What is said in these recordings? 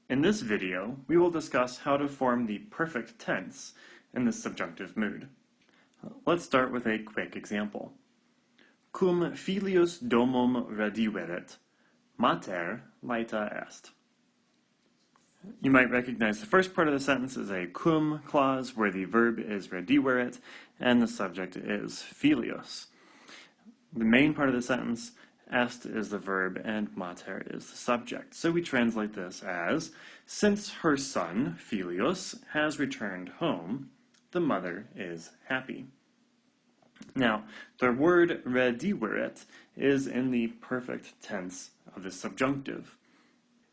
In this video, we will discuss how to form the perfect tense in the subjunctive mood. Let's start with a quick example. Cum filius domum rediveret, mater laeta est. You might recognize the first part of the sentence as a cum clause where the verb is rediveret and the subject is filius. The main part of the sentence, est is the verb and mater is the subject. So we translate this as, since her son, Filius, has returned home, the mother is happy. Now, the word rediveret is in the perfect tense of the subjunctive.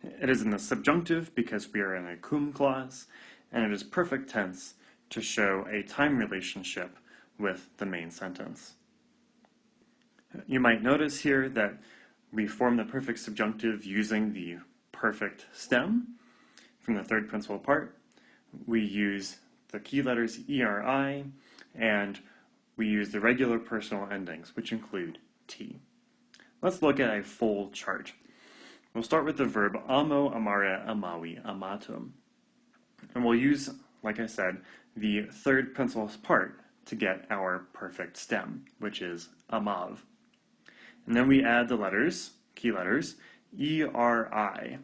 It is in the subjunctive because we are in a cum clause, and it is perfect tense to show a time relationship with the main sentence. You might notice here that we form the perfect subjunctive using the perfect stem from the third principal part. We use the key letters ERI, and we use the regular personal endings, which include T. Let's look at a full chart. We'll start with the verb amo, amare, amavi, amatum. And we'll use, like I said, the third principal part to get our perfect stem, which is amav. And then we add the letters, key letters, ERI.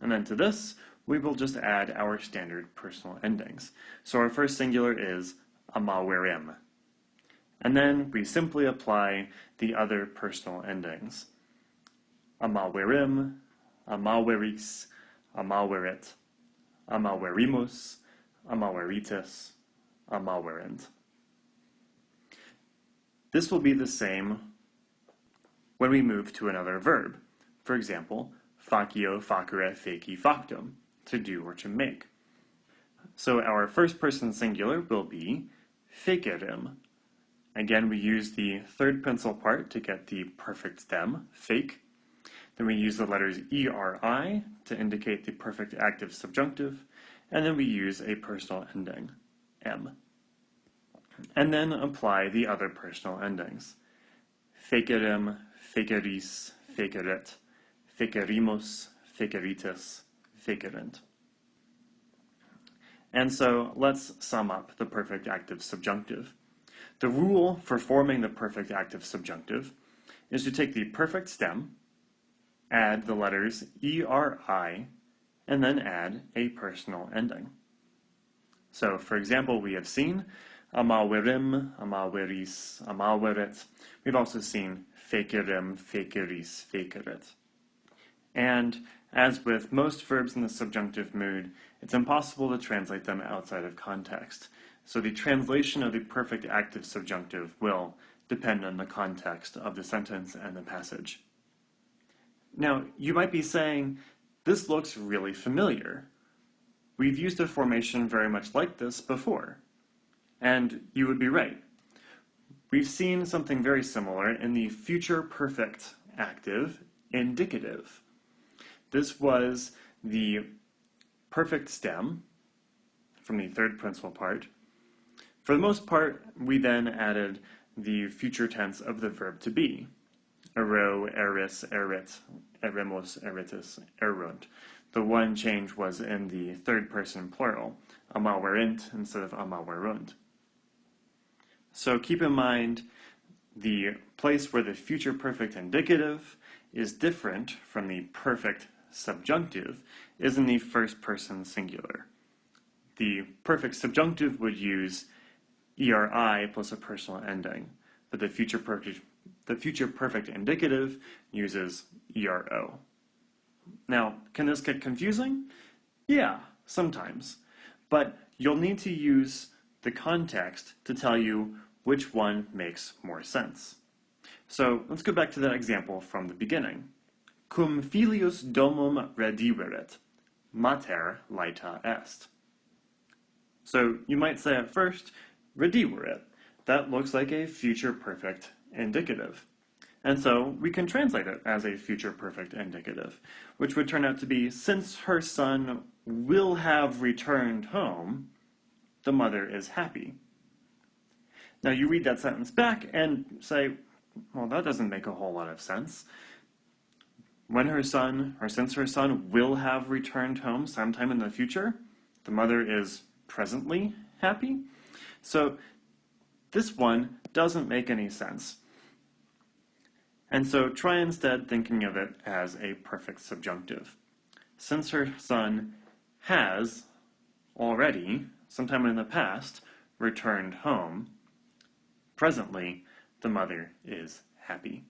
And then to this, we will just add our standard personal endings. So our first singular is amawerim. And then we simply apply the other personal endings. Amawerim, amaweris, amaweret, amawerimus, amaweritis, amawerint. This will be the same when we move to another verb. For example, facio, facere, feci, factum, to do or to make. So our first person singular will be fecerim. Again, we use the third principal part to get the perfect stem, fake. Then we use the letters ERI to indicate the perfect active subjunctive, and then we use a personal ending, M. And then apply the other personal endings. Fecerim, feceris, feceret, fecerimus, feceritis, fecerint. And so let's sum up the perfect active subjunctive. The rule for forming the perfect active subjunctive is to take the perfect stem, add the letters ERI, and then add a personal ending. So, for example, we have seen amawerim, amaweris, amaweret. We've also seen fecerim, feceris, feceret. And as with most verbs in the subjunctive mood, it's impossible to translate them outside of context. So the translation of the perfect active subjunctive will depend on the context of the sentence and the passage. Now, you might be saying, this looks really familiar. We've used a formation very much like this before. And you would be right. We've seen something very similar in the future perfect active indicative. This was the perfect stem from the third principal part. For the most part, we then added the future tense of the verb to be. Ero, eris, erit, eremos, eritis, erunt. The one change was in the third person plural, amawerint instead of amawerunt. So keep in mind the place where the future perfect indicative is different from the perfect subjunctive is in the first person singular. The perfect subjunctive would use ERI plus a personal ending, but the future perfect indicative uses ERO. Now, can this get confusing? Yeah, sometimes. But you'll need to use the context to tell you which one makes more sense. So let's go back to that example from the beginning. Cum filius domum rediveret, mater laeta est. So you might say at first, rediveret. That looks like a future perfect indicative. And so we can translate it as a future perfect indicative, which would turn out to be, since her son will have returned home, the mother is happy. Now you read that sentence back and say, well, that doesn't make a whole lot of sense. when her son, or since her son will have returned home sometime in the future, the mother is presently happy. So this one doesn't make any sense. And so try instead thinking of it as a perfect subjunctive. Since her son has already, sometime in the past, returned home, presently the mother is happy.